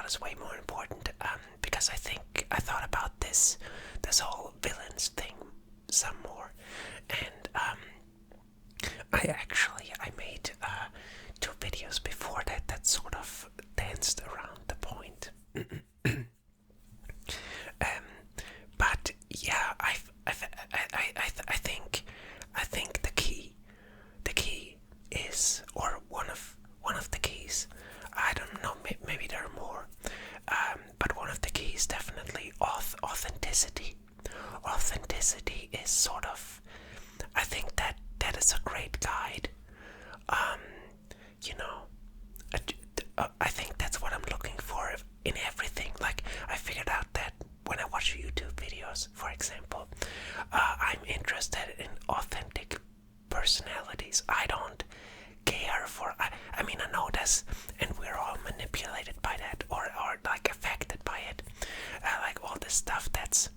is way more important, because I thought about this whole villains thing some more, and I made 2 videos before that sort of danced around the point. But yeah, I think the key is, or one of the keys. I don't know. Maybe there are more, but one of the keys definitely authenticity. Authenticity is sort of. I think that is a great guide. You know, I think that's what I'm looking for in everything. Like, I figured out that when I watch YouTube videos, for example, I'm interested in authentic personalities. I don't care for. I mean, I know this, and we're all manipulated by that, or like affected by it. Like all this stuff that's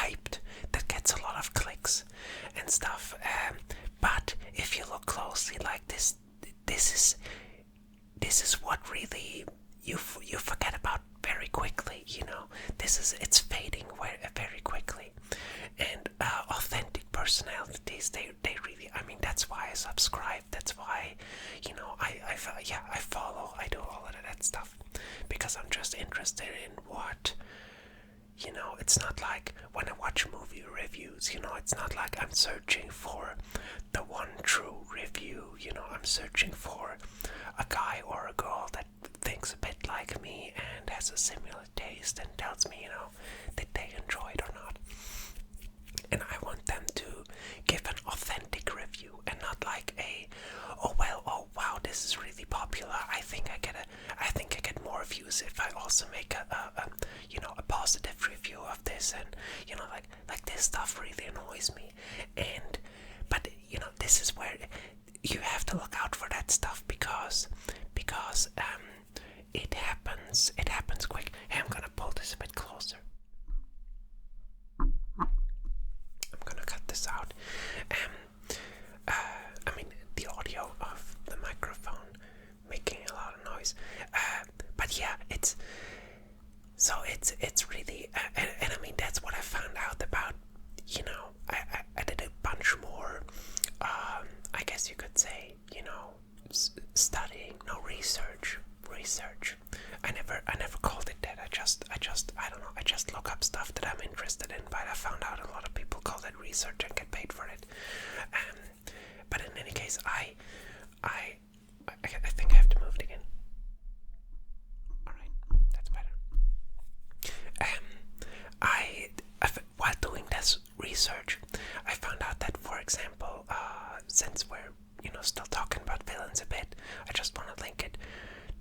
hyped, that gets a lot of clicks and stuff. But if you look closely, like this is what really you forget about very quickly. You know, it's fading very quickly. And authentic personalities, they really. I mean, that's why I subscribe. That's why, you know, I follow. I do all of that stuff because I'm just interested in what. You know, it's not like when I watch movie reviews, you know, it's not like I'm searching for the one true review, you know, I'm searching for a guy or a girl that thinks a bit like me and has a similar taste and tells me, you know, that they enjoy it or not. And I want them to give an authentic review and not like oh wow, this is really popular. I think I get more views if I also make a positive review of this, and you know, like this stuff really annoys me. And but you know, this is where you have to look out for that stuff because it happens quick. Hey, I'm gonna pull this a bit closer. I'm gonna cut this out. I mean, the audio of the microphone making a lot of noise. But yeah, it's really, and I mean, that's what I found out about. You know, I did a bunch more. I guess you could say, you know, studying, no research. I never called it that. I don't know. I just look up stuff that I'm interested in. But I found out a lot of people call that research and get paid for it. But in any case, I think I have to move it again. All right, that's better. While doing this research, I found out that, for example, since we're still talking about villains a bit, I just want to link it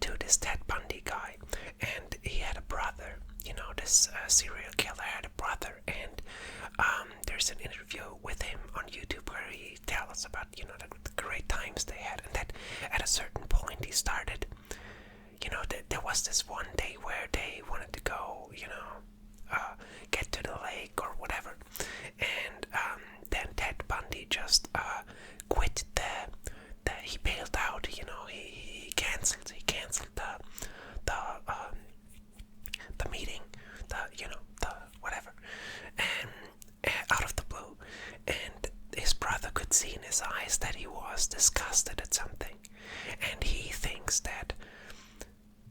to this Ted Bundy guy, and he had a brother. You know, this serial killer had a brother, and there's an interview with him on YouTube where he tells about the great times they had, and that at a certain point he started. There was this one day where they wanted to go, get to the lake or whatever, and then Ted Bundy just quit he bailed out. He canceled the meeting, the whatever, and out of the blue, and his brother could see in his eyes that he was disgusted at something, and he thinks that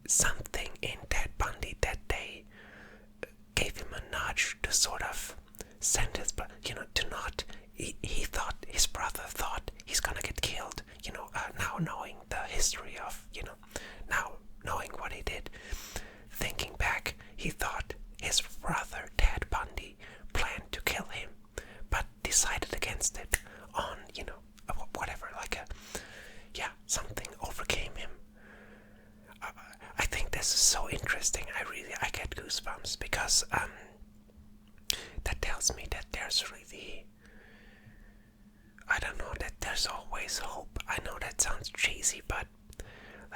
something in Ted Bundy that day gave him a nudge to sort of send his, to not. He thought, his brother thought he's gonna get killed. Now knowing the history of, now knowing what he did, thinking back, he thought his brother Ted Bundy planned to kill him, but decided against it on, whatever, something overcame him. I think this is so interesting. I get goosebumps because that tells me that there's really, I don't know, that there's always hope. I know that sounds cheesy, but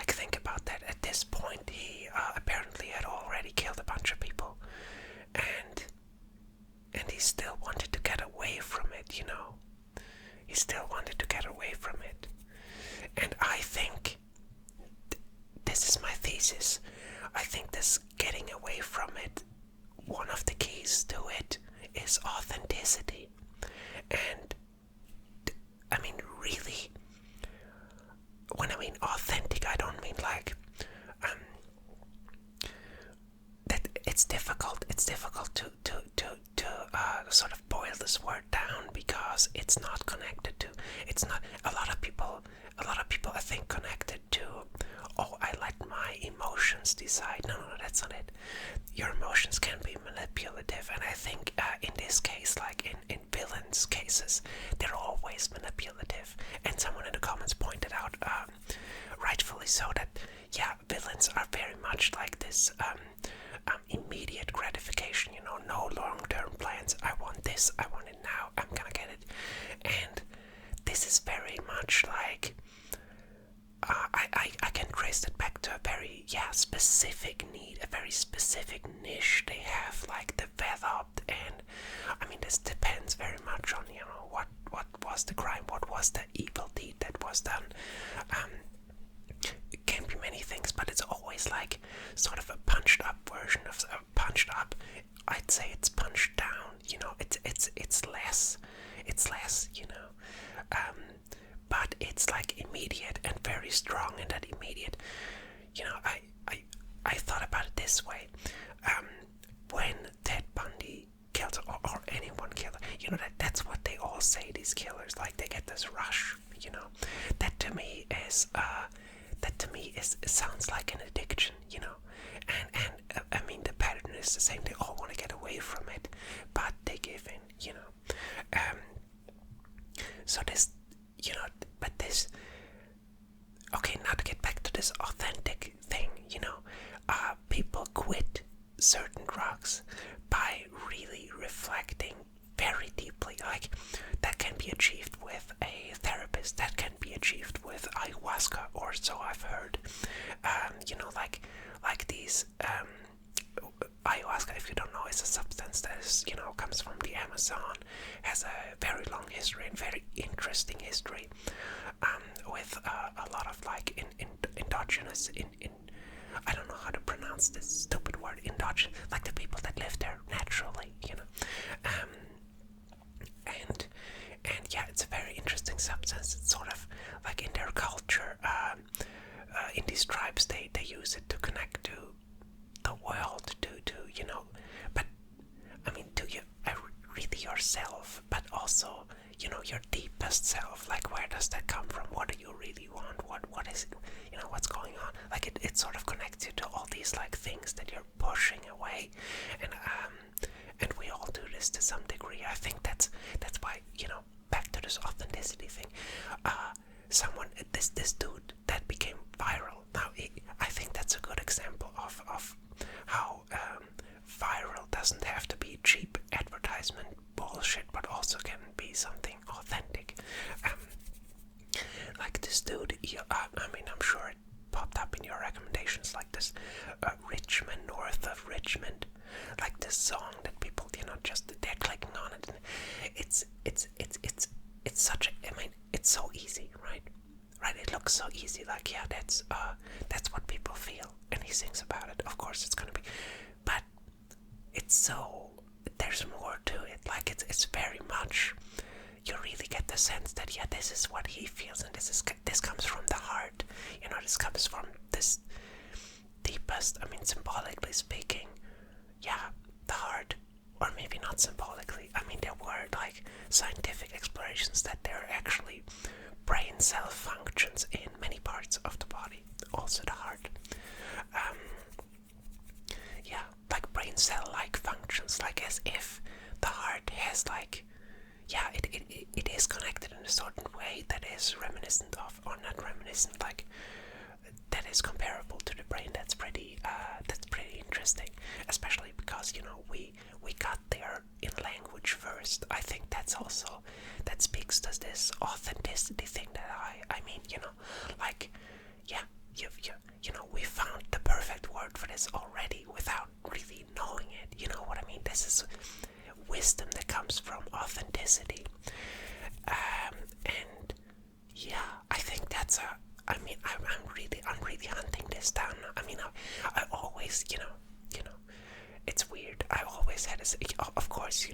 think about that. At this point, he apparently had already killed a bunch of people, and he still wanted to get away from it. He still wanted to get away from it, and I think this is my thesis. I think this getting away from it, one of the keys to it is authenticity. And I mean, really, when I mean authentic, I don't mean like that. It's difficult. It's difficult to sort of boil this word down, because it's not connected to. It's not a lot of people. I think connected to. Oh, I let my emotions decide. No, that's not it. Your emotions can be manipulative, and I think in this case, like in villains' cases, they're always manipulative. And someone in the comments pointed out, rightfully so, that yeah, villains are very much like this immediate gratification. No long-term plans. I want this. I want it now. I'm gonna get it. And this is very much like. I can trace it back to a very specific need, a very specific niche they have like developed. And I mean, this depends very much on what was the crime, what was the evil deed that was done. It can be many things, but it's always like sort of a punched up version of punched up. I'd say it's punched down. It's less. But it's like immediate and very strong, and that immediate. I thought about it this way. When Ted Bundy killed, or anyone killed, that's what they all say. These killers, like, they get this rush. That to me is it sounds like an addiction. And I mean, the pattern is the same. They all want to get away from it, but they give in. So this. But this. Okay, now to get back to this authentic thing, people quit certain drugs by really reflecting very deeply. Like, that can be achieved with a therapist, that can be achieved with ayahuasca, or so I've heard. Like these. Ayahuasca, if you don't know, is a substance that is, comes from the Amazon, has a very long history and very interesting history, with a lot of like endogenous, I don't know how to pronounce this stupid word, endogenous, like the people that live there naturally, and yeah, it's a very interesting substance. It's sort of like in their culture, in these tribes, they use it to connect to the world, to but I mean, to you really yourself, but also your deepest self. Like, where does that come from? What do you really want? What is it? What's going on? Like, it sort of connects you to all these like things that you're pushing away, and we all do this to some degree. I think that's why, back to this authenticity thing. This dude that became viral. Now, I think that's a good example of how viral doesn't have to be cheap advertisement bullshit, but also can be something authentic. Like this dude, I mean, I'm sure it popped up in your recommendations, like this Richmond, north of Richmond, like this song that people, just they're clicking on it. And it's such a, I mean, it's so easy, right? It looks so easy, like, yeah, that's what people feel, and he sings about it. Of course, it's gonna be, but it's so, there's more to it. Like, it's very much, you really get the sense that, yeah, this is what he feels, and this comes from the heart. This comes from this deepest, I mean, symbolically speaking, yeah, the heart, or maybe not symbolically. I mean, there were like scientific explorations that there are actually brain cell functions in many parts of the body, also the heart. Yeah, like brain cell-like functions, like as if the heart has like, yeah, it is connected in a certain way that is reminiscent of, or not reminiscent, like that is comparable to the brain. That's pretty interesting, especially because we got there in language first. I think that speaks to this authenticity thing that I mean, like, yeah, we found the perfect word for this already without really knowing it. You know what I mean? This is wisdom that comes from authenticity, and yeah, I think that's I mean, I'm really hunting this down. I mean, I always, it's weird. I always had this. Of course,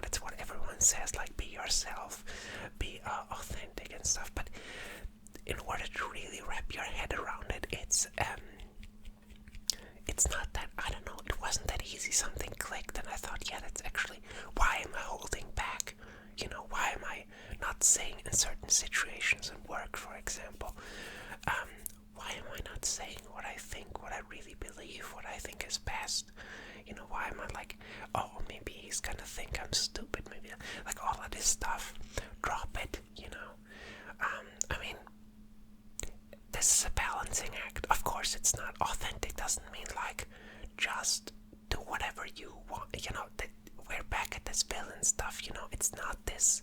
that's what everyone says. Like, be yourself, be authentic and stuff. But in order to really wrap your head around it, it's not that. I don't know. It wasn't that easy. Something clicked, and I thought, yeah, that's actually why am I holding back? Why am I not saying in certain situations in work, for example? Why am I not saying what I think, what I really believe, what I think is best? Why am I like, oh, maybe he's gonna think I'm stupid, maybe, like, all of this stuff. Drop it, I mean, this is a balancing act. Of course, it's not authentic, doesn't mean like, just do whatever you want, we're back at this villain stuff, it's not this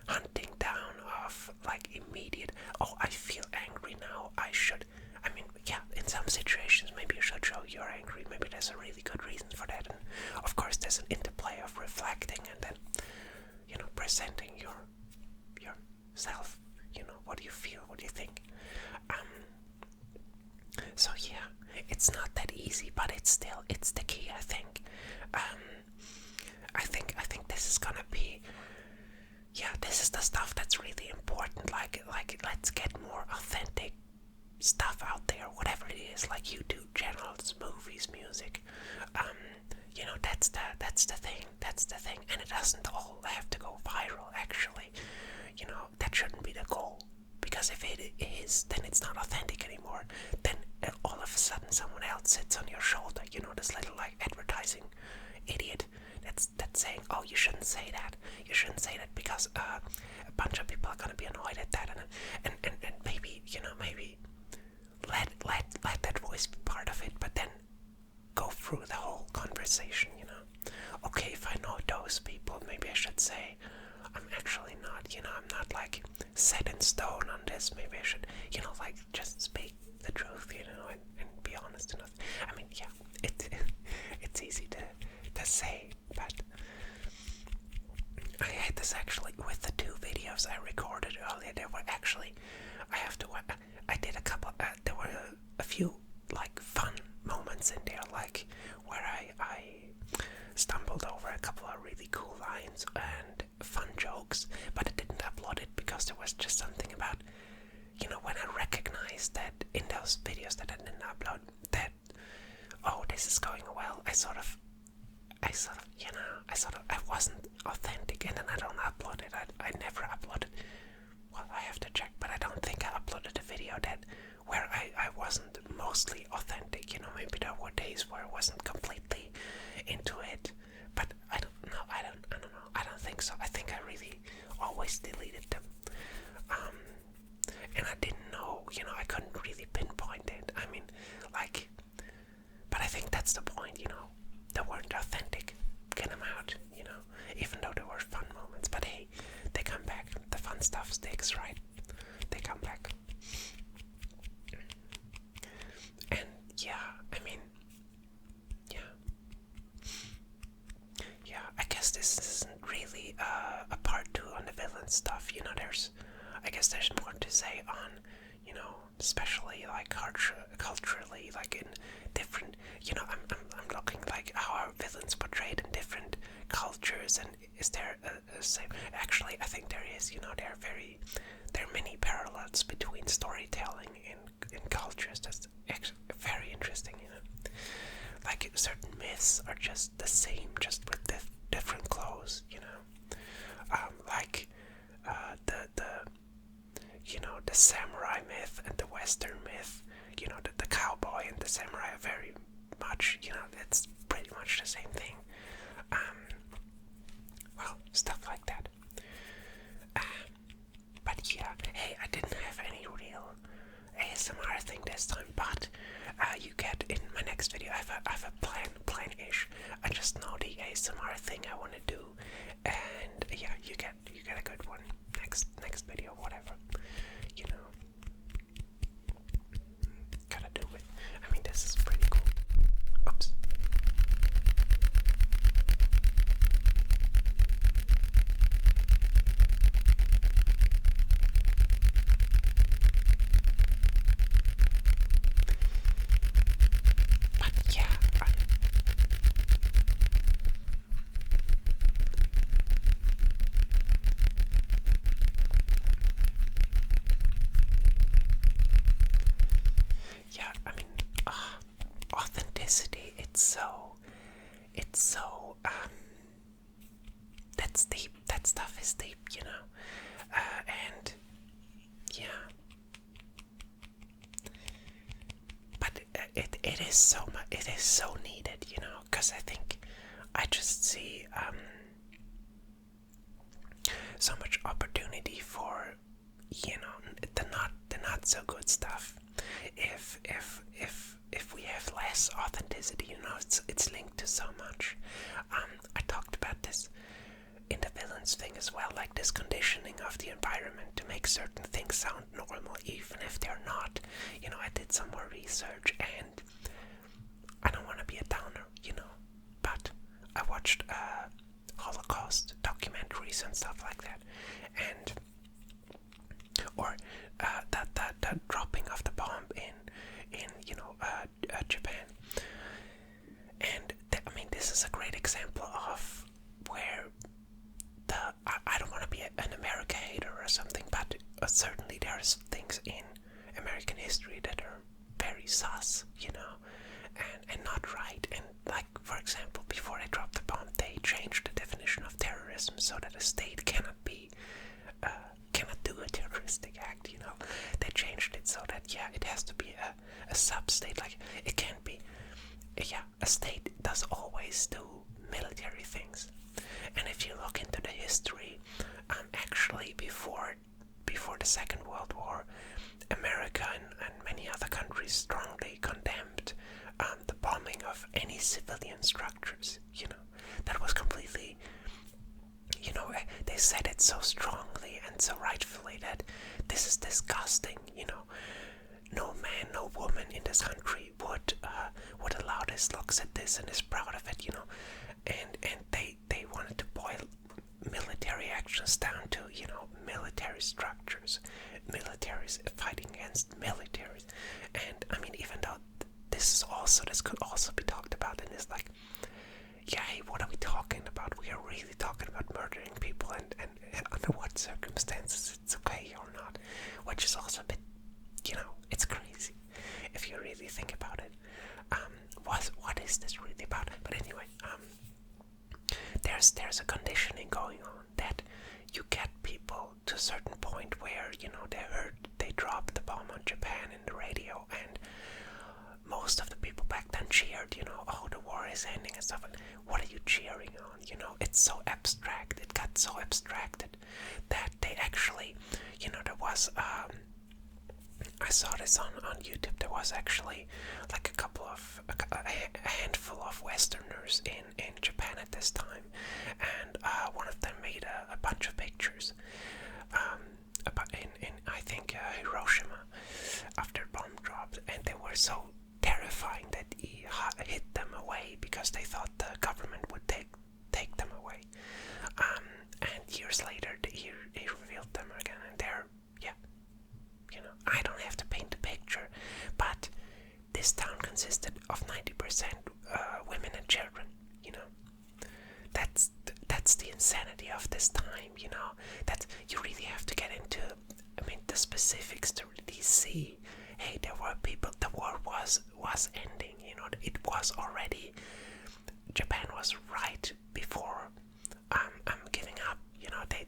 hunting down of like immediate, oh, I feel angry now, yeah, in some situations maybe you should show you're angry, maybe there's a really good reason for that, and of course there's an interplay of reflecting and then, presenting yourself, what do you feel, what do you think, so yeah, it's not that easy, but it's the key, I think. I think this is gonna be, yeah, this is the stuff that's really important. Like let's get more authentic stuff out there, whatever it is, like YouTube channels, movies, music. That's the thing, and it doesn't all have to go viral. Actually, that shouldn't be the goal, because if it is, then it's not authentic anymore. Then all of a sudden, someone else sits on your shoulder. This little like advertising idiot that's saying, oh, you shouldn't say that. You shouldn't say that because a bunch of people are gonna be annoyed at that, and maybe maybe let that voice be part of it, but then go through the whole conversation. Okay, if I know those people, maybe I should say I'm actually not. I'm not like set in stone on this. Maybe I should like just speak the truth, and be honest enough. I mean, yeah, it's easy to say, but I had this actually with the 2 videos I recorded earlier. There were actually, I did a couple, there were a few like fun moments in there, like where I stumbled over a couple of really cool lines and fun jokes, but I didn't upload it because there was just something about, when I recognized that in those videos that I didn't upload, that, oh, this is going well, I wasn't authentic, and then I don't upload it. I never uploaded. Well, I have to check, but I don't think I uploaded a video where I wasn't mostly authentic. Maybe there were days where I wasn't completely into it, but I don't know. I don't know. I don't think so. I think I really always deleted them. And I didn't know. I couldn't really pinpoint it. I mean, like, but I think that's the point. They weren't authentic. Get them out. Even though there were fun moments, but hey, they come back. The fun stuff sticks, right? They come back. And yeah, I mean, yeah, I guess this isn't really a part 2 on the villain stuff. I guess there's more to say on, especially like culturally, like in different, I'm looking like how are villains portrayed in different cultures, and is there a same? Actually, I think there is. There are many parallels between storytelling in cultures. That's very interesting. Like certain myths are just the same, just with different clothes. Like the samurai myth and the Western myth. The cowboy and the samurai are very much. It's pretty much the same thing. Well, stuff like that. But yeah, hey, I didn't have any real ASMR thing this time, but you get in my next video. I have a plan-ish. I just know the ASMR thing I want to do, and yeah, you get a good one next video, whatever. Gotta do it. I mean, this is pretty cool. Oops. is so much. It is so needed, because I think I just see so much opportunity for the not so good stuff. If we have less authenticity, it's linked to so much. I talked about this in the villains thing as well, like this conditioning of the environment to make certain things sound normal, even if they're not. I did some more research, and I don't want to be a downer, but I watched Holocaust documentaries and stuff like that, and or that dropping of the bomb in Japan, and this is a great example of where I don't want to be an America hater or something, but certainly there's things in American history that are very sus, and not right. And like, for example, before they dropped the bomb, they changed the definition of terrorism so that a state cannot do a terroristic act. They changed it so that it has to be a sub-state. Like, it can't be. A state does always do military things. And if you look into the history, actually before the Second World War, America and many other countries strongly condemned the bombing of any civilian structures. That was completely, they said it so strongly and so rightfully that this is disgusting. No man, no woman in this country would allow this, looks at this and is proud of it. And they wanted to boil military actions down to military structures, militaries fighting against militaries. And even though this could also be talked about, and it's like, hey, what are we talking about? We are really talking about murdering people, and under what circumstances it's okay or not, which is also a bit, it's crazy if you really think about it. What is this really about? But anyway, there's a conditioning going on that you get people to a certain point where they dropped the bomb on Japan in the radio, and most of the people back then cheered, oh, the war is ending and stuff. What are you cheering on? It's so abstract. It got so abstracted that they actually, there was I saw this on YouTube. There was actually like a handful of Westerners in Japan at this time, and one of them made a bunch of pictures in I think Hiroshima after bomb dropped, and they were so terrifying that he hid them away because they thought the government would take them away. And years later, he revealed them again, and they're I don't have to paint a picture, but this town consisted of 90% women and children. That's the insanity of this time. That you really have to get into the specifics to really see. Hey, there were people. The war was ending. It was already. Japan was right before I'm giving up. They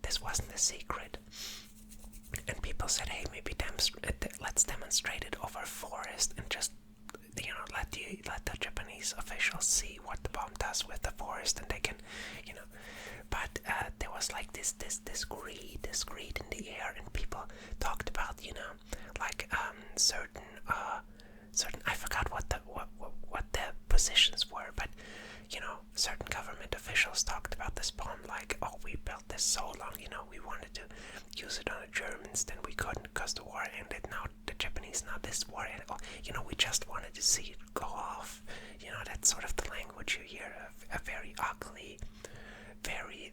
this wasn't a secret. And people said, hey, maybe let's demonstrate it over a forest and just, let the Japanese officials see what the bomb does with the forest, and they can, But there was like this greed in the air, and people talked about, certain, I forgot what the positions were, but certain government officials talked about this bomb like, oh, we built this so long, we wanted to use it on the Germans, then we couldn't because the war ended. Now the Japanese, now this war ended. Oh, we just wanted to see it go off. That's sort of the language you hear of a very ugly, very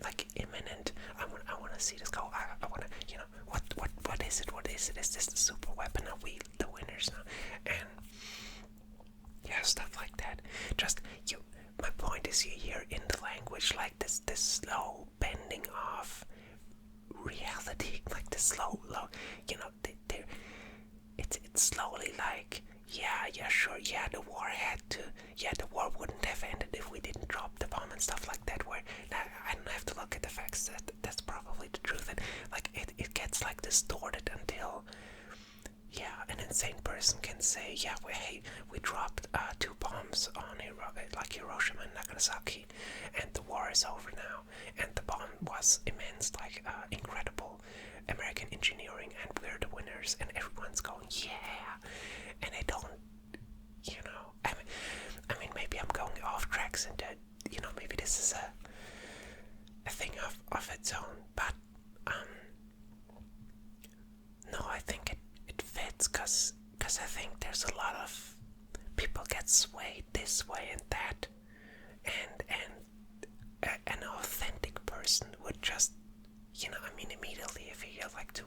like imminent. I want to see this go. I want to, what is it? What is it? Is this the super weapon? Are we the winners now? And stuff like that. Just my point is, you hear in the language like this slow bending of reality, like the slow, it's slowly like, sure, the war wouldn't have ended if we didn't drop the bomb and stuff like that, where I don't have to look at the facts, that's probably the truth, and like it gets like distorted until an insane person person can say, yeah, we dropped 2 bombs on like Hiroshima and Nagasaki, and the war is over now, and the bomb was immense, like incredible American engineering, and we're the winners, and everyone's going, yeah, and I don't, I mean, maybe I'm going off tracks, and maybe this is a thing of its own, but no, I think it fits, because I think there's a lot of people get swayed this way and that, and an authentic person would just, I mean, immediately if you hear like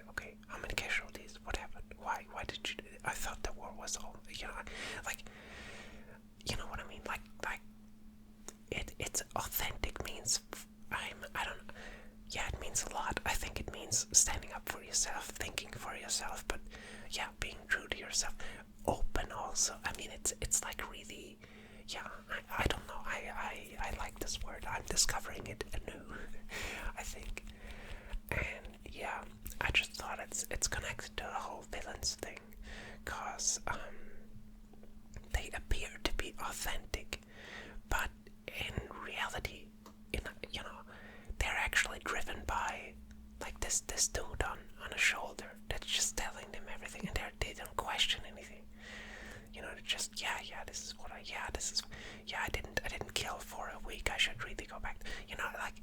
okay, how many casualties? What happened? Why did you? I thought the war was all, like, you know what I mean? Like it's authentic means I don't. Yeah, it means a lot. I think it means standing up for yourself, thinking for yourself, but yeah, being true to yourself. Open also. I mean, it's like really, yeah. I don't know. I like this word. I'm discovering it anew. I think, and yeah, I just thought it's connected to the whole villains thing, cause they appear to be authentic, but in reality, they're actually driven by like this dude on a shoulder that's just telling them everything, and they don't question anything. They're just this is what I didn't kill for a week. I should really go back. Like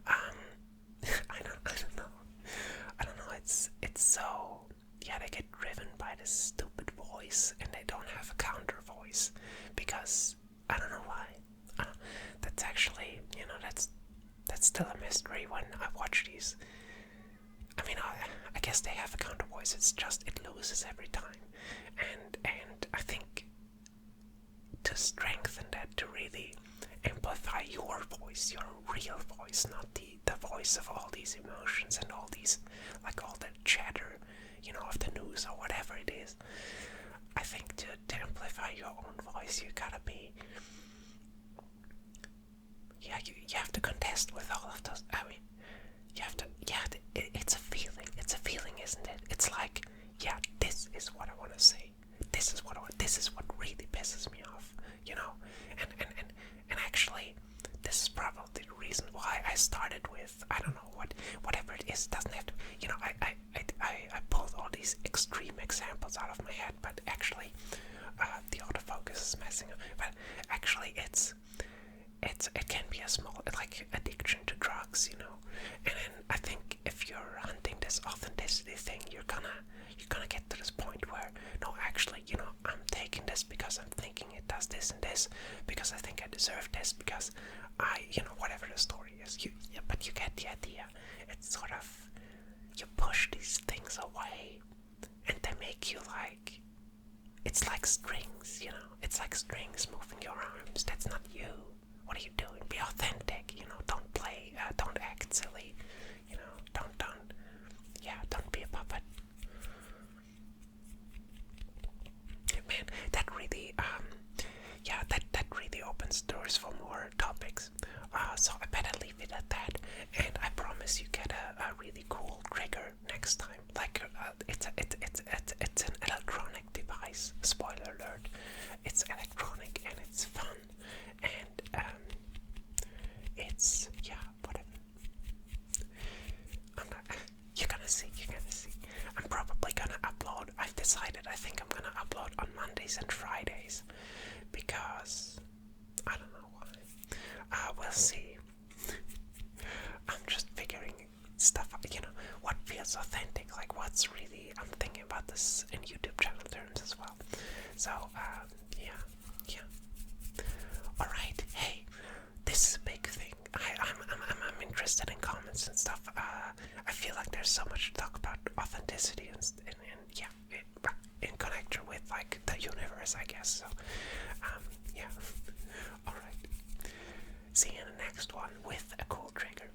I don't know. It's so they get driven by this stupid voice, and they don't have a counter voice, because I don't know why. That's actually that's still a mystery when I watch these. I mean, I guess they have a counter voice. It's just it loses every time, and I think to strengthen that, to really amplify your voice, your real voice, not the voice of all these emotions and all these, like all the chatter, of the news or whatever it is. I think to amplify your own voice, you gotta be, you have to contest with all of those. I mean, you have to, it's a feeling. It's a feeling, isn't it? It's like, this is what I want to say. This is what really pisses me off, and actually, this is probably the reason why I started with, I don't know, whatever it is. It doesn't have to, I pulled all these extreme examples out of my head, but actually, the autofocus is messing up. But actually, it can be a small, like, addiction to drugs, and then I think if you're hunting this authenticity thing, you're gonna get to this point where, no, actually, I'm taking this because I'm thinking it does this and this, because I think I deserve this, because whatever the story is, but you get the idea. It's sort of, you push these things away, and they make you like, it's like strings, it's like strings moving your arms. That's not you. What are you doing? Be authentic, don't play, don't act silly, don't be a puppet. Man, that really, that really opens doors for more topics. So I better leave it at that, and I promise you get a really cool trigger next time. Like, it's an electronic device. Spoiler alert. It's electronic and it's fun, and it's whatever. You're gonna see. I'm probably gonna upload. I've decided. I think I'm gonna upload on Mondays and Fridays, because I don't know why. We'll see. I'm just figuring stuff out, what feels authentic, like what's really, I'm thinking about this in YouTube channel terms as well. So, yeah. Alright, hey, this is a big thing. I'm interested in comments and stuff. I feel like there's so much to talk about authenticity and in connection with, like, the universe, I guess. So, Alright. See you in the next one with a cool trigger.